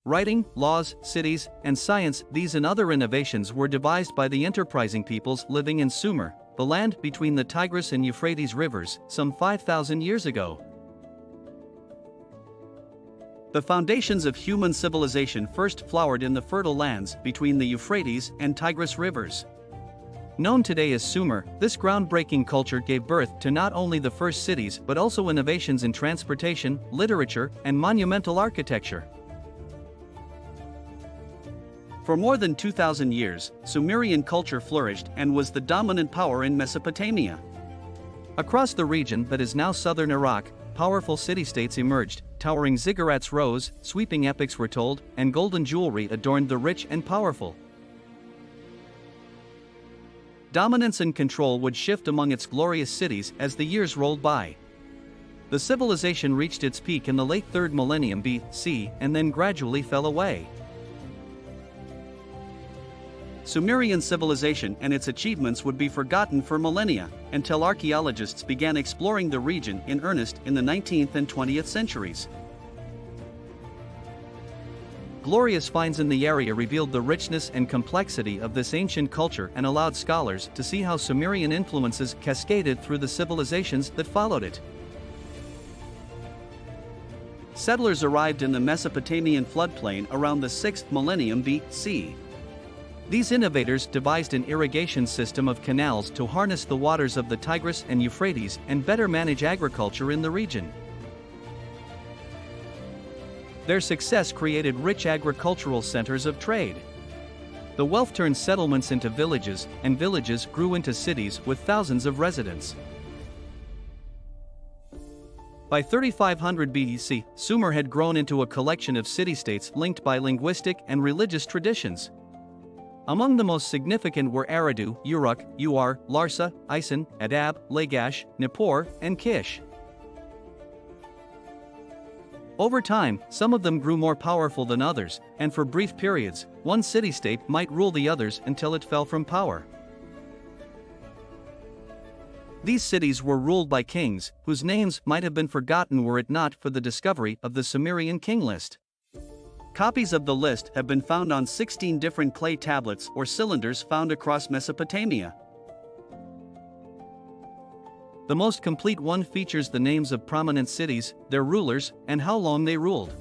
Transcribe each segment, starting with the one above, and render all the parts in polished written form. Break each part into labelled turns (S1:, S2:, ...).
S1: Writing, laws, cities, and science, these and other innovations were devised by the enterprising peoples living in Sumer, the land between the Tigris and Euphrates rivers, some 5,000 years ago. The foundations of human civilization first flowered in the fertile lands between the Euphrates and Tigris rivers. Known today as Sumer, this groundbreaking culture gave birth to not only the first cities but also innovations in transportation, literature, and monumental architecture. For more than 2,000 years, Sumerian culture flourished and was the dominant power in Mesopotamia. Across the region that is now southern Iraq, powerful city-states emerged, towering ziggurats rose, sweeping epics were told, and golden jewelry adorned the rich and powerful. Dominance and control would shift among its glorious cities as the years rolled by. The civilization reached its peak in the late 3rd millennium BC and then gradually fell away. Sumerian civilization and its achievements would be forgotten for millennia, until archaeologists began exploring the region in earnest in the 19th and 20th centuries. Glorious finds in the area revealed the richness and complexity of this ancient culture and allowed scholars to see how Sumerian influences cascaded through the civilizations that followed it. Settlers arrived in the Mesopotamian floodplain around the 6th millennium BC. These innovators devised an irrigation system of canals to harness the waters of the Tigris and Euphrates and better manage agriculture in the region. Their success created rich agricultural centers of trade. The wealth turned settlements into villages, and villages grew into cities with thousands of residents. By 3500 BC, Sumer had grown into a collection of city-states linked by linguistic and religious traditions. Among the most significant were Eridu, Uruk, Ur, Larsa, Isin, Adab, Lagash, Nippur, and Kish. Over time, some of them grew more powerful than others, and for brief periods, one city-state might rule the others until it fell from power. These cities were ruled by kings, whose names might have been forgotten were it not for the discovery of the Sumerian king list. Copies of the list have been found on 16 different clay tablets or cylinders found across Mesopotamia. The most complete one features the names of prominent cities, their rulers, and how long they ruled.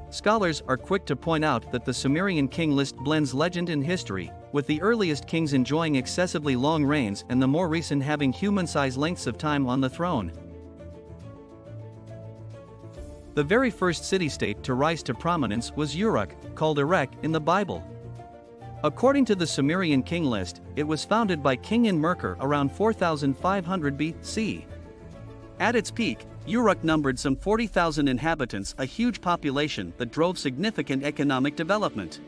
S1: Scholars are quick to point out that the Sumerian king list blends legend and history, with the earliest kings enjoying excessively long reigns and the more recent having human-sized lengths of time on the throne. The very first city-state to rise to prominence was Uruk, called Erech in the Bible. According to the Sumerian king list, it was founded by King Enmerkar around 4500 BC. At its peak, Uruk numbered some 40,000 inhabitants, a huge population that drove significant economic development.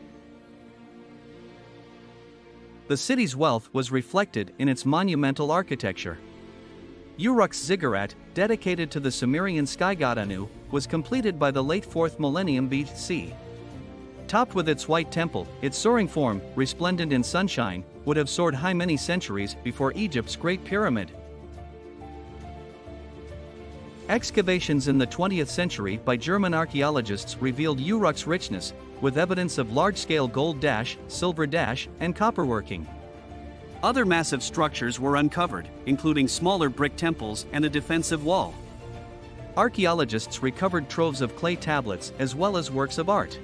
S1: The city's wealth was reflected in its monumental architecture. Uruk's ziggurat, dedicated to the Sumerian sky god Anu, was completed by the late 4th millennium BC. Topped with its white temple, its soaring form, resplendent in sunshine, would have soared high many centuries before Egypt's Great Pyramid. Excavations in the 20th century by German archaeologists revealed Uruk's richness, with evidence of large-scale gold dash, silver dash, and copperworking. Other massive structures were uncovered, including smaller brick temples and a defensive wall. Archaeologists recovered troves of clay tablets as well as works of art.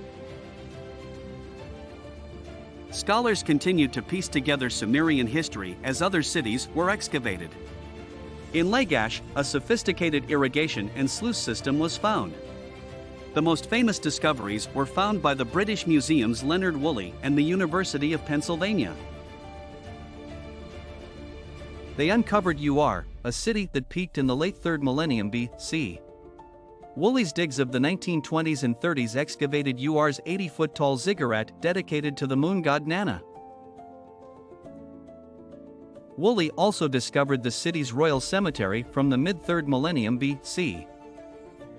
S1: Scholars continued to piece together Sumerian history as other cities were excavated. In Lagash, a sophisticated irrigation and sluice system was found. The most famous discoveries were found by the British Museum's Leonard Woolley and the University of Pennsylvania. They uncovered Ur, a city that peaked in the late 3rd millennium BC. Woolley's digs of the 1920s and 30s excavated Ur's 80-foot-tall ziggurat dedicated to the moon god Nana. Woolley also discovered the city's royal cemetery from the mid-3rd millennium BC.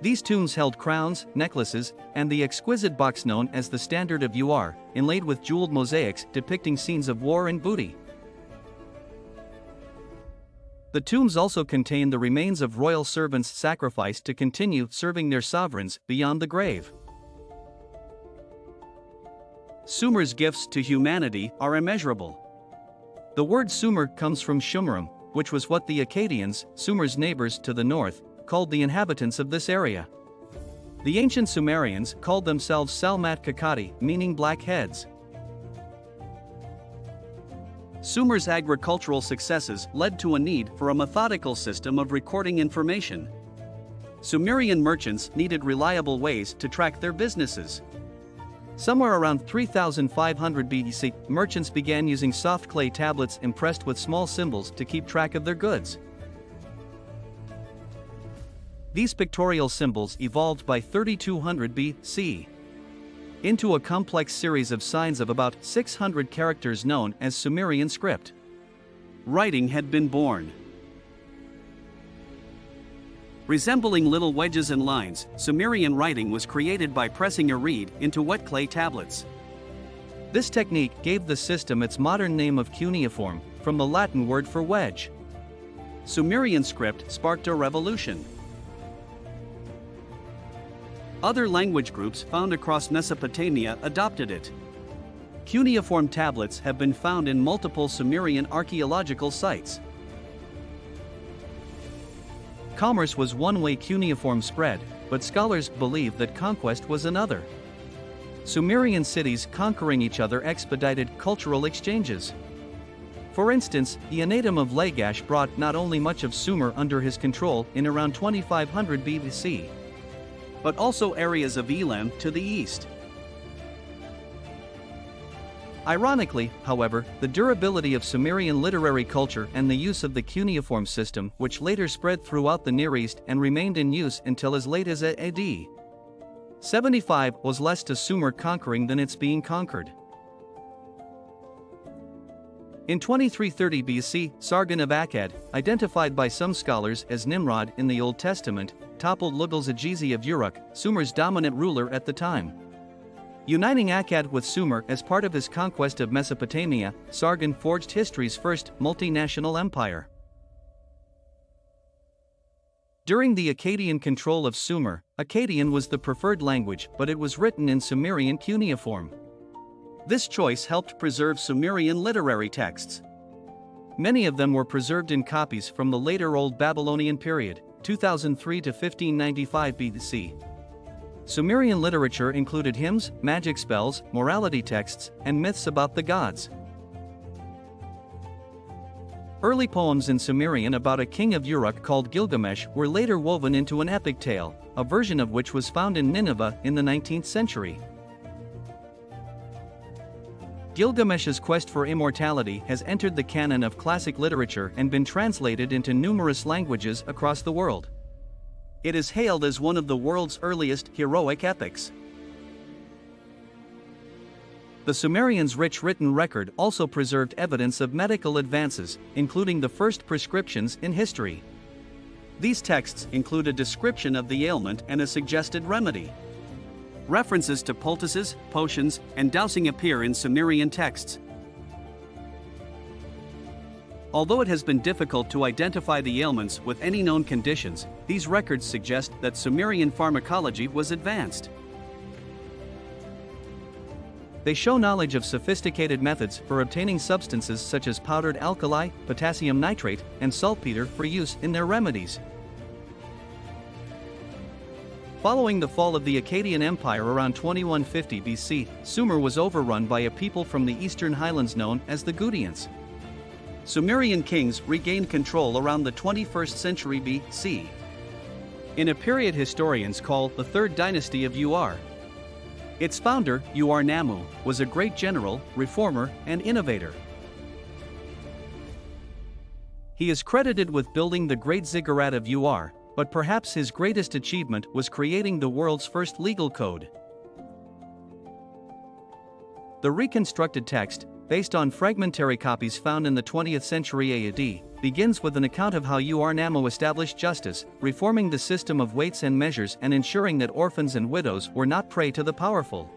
S1: These tombs held crowns, necklaces, and the exquisite box known as the Standard of Ur, inlaid with jeweled mosaics depicting scenes of war and booty. The tombs also contain the remains of royal servants sacrificed to continue serving their sovereigns beyond the grave. Sumer's gifts to humanity are immeasurable. The word Sumer comes from Shumerim, which was what the Akkadians, Sumer's neighbors to the north, called the inhabitants of this area. The ancient Sumerians called themselves Salmat Kakati, meaning black heads. Sumer's agricultural successes led to a need for a methodical system of recording information. Sumerian merchants needed reliable ways to track their businesses. Somewhere around 3500 BC, merchants began using soft clay tablets impressed with small symbols to keep track of their goods. These pictorial symbols evolved by 3200 BC into a complex series of signs of about 600 characters known as Sumerian script. Writing had been born. Resembling little wedges and lines, Sumerian writing was created by pressing a reed into wet clay tablets. This technique gave the system its modern name of cuneiform, from the Latin word for wedge. Sumerian script sparked a revolution. Other language groups found across Mesopotamia adopted it. Cuneiform tablets have been found in multiple Sumerian archaeological sites. Commerce was one way cuneiform spread, but scholars believe that conquest was another. Sumerian cities conquering each other expedited cultural exchanges. For instance, the Anatum of Lagash brought not only much of Sumer under his control in around 2500 BC, but also areas of Elam to the east. Ironically, however, the durability of Sumerian literary culture and the use of the cuneiform system, which later spread throughout the Near East and remained in use until as late as AD 75, was less to Sumer conquering than its being conquered. In 2330 BC, Sargon of Akkad, identified by some scholars as Nimrod in the Old Testament, toppled Lugal-Zaggisi of Uruk, Sumer's dominant ruler at the time. Uniting Akkad with Sumer as part of his conquest of Mesopotamia, Sargon forged history's first multinational empire. During the Akkadian control of Sumer, Akkadian was the preferred language, but it was written in Sumerian cuneiform. This choice helped preserve Sumerian literary texts. Many of them were preserved in copies from the later Old Babylonian period, 2003 to 1595 BC. Sumerian literature included hymns, magic spells, morality texts, and myths about the gods. Early poems in Sumerian about a king of Uruk called Gilgamesh were later woven into an epic tale, a version of which was found in Nineveh in the 19th century. Gilgamesh's quest for immortality has entered the canon of classic literature and been translated into numerous languages across the world. It is hailed as one of the world's earliest heroic epics. The Sumerians' rich written record also preserved evidence of medical advances, including the first prescriptions in history. These texts include a description of the ailment and a suggested remedy. References to poultices, potions, and dowsing appear in Sumerian texts. Although it has been difficult to identify the ailments with any known conditions, these records suggest that Sumerian pharmacology was advanced. They show knowledge of sophisticated methods for obtaining substances such as powdered alkali, potassium nitrate, and saltpeter for use in their remedies. Following the fall of the Akkadian Empire around 2150 BC, Sumer was overrun by a people from the eastern highlands known as the Gutians. Sumerian kings regained control around the 21st century BC, in a period historians call the Third Dynasty of Ur. Its founder, Ur-Nanshe, was a great general, reformer, and innovator. He is credited with building the Great Ziggurat of Ur, but perhaps his greatest achievement was creating the world's first legal code. The reconstructed text, based on fragmentary copies found in the 20th century AD, begins with an account of how Ur-Nanshe established justice, reforming the system of weights and measures and ensuring that orphans and widows were not prey to the powerful.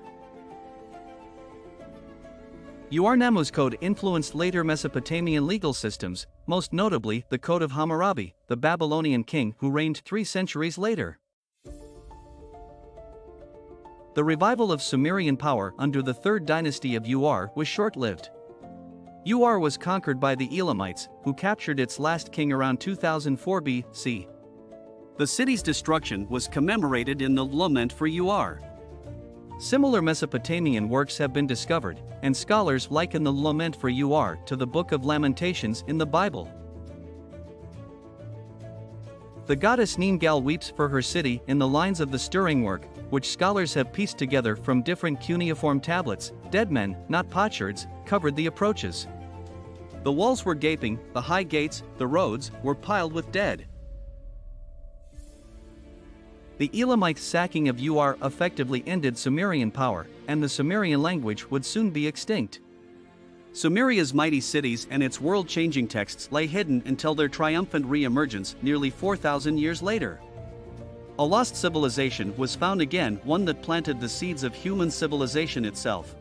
S1: Ur-Nanshe's code influenced later Mesopotamian legal systems, most notably the Code of Hammurabi, the Babylonian king who reigned 3 centuries later. The revival of Sumerian power under the third dynasty of Ur was short-lived. Ur was conquered by the Elamites, who captured its last king around 2004 BC. The city's destruction was commemorated in the lament for Ur. Similar Mesopotamian works have been discovered, and scholars liken the lament for Ur to the Book of Lamentations in the Bible. The goddess Ningal weeps for her city in the lines of the stirring work, which scholars have pieced together from different cuneiform tablets. Dead men, not potsherds, covered the approaches. The walls were gaping, the high gates, the roads, were piled with dead. The Elamite sacking of Ur effectively ended Sumerian power, and the Sumerian language would soon be extinct. Sumeria's mighty cities and its world-changing texts lay hidden until their triumphant re-emergence nearly 4,000 years later. A lost civilization was found again, one that planted the seeds of human civilization itself.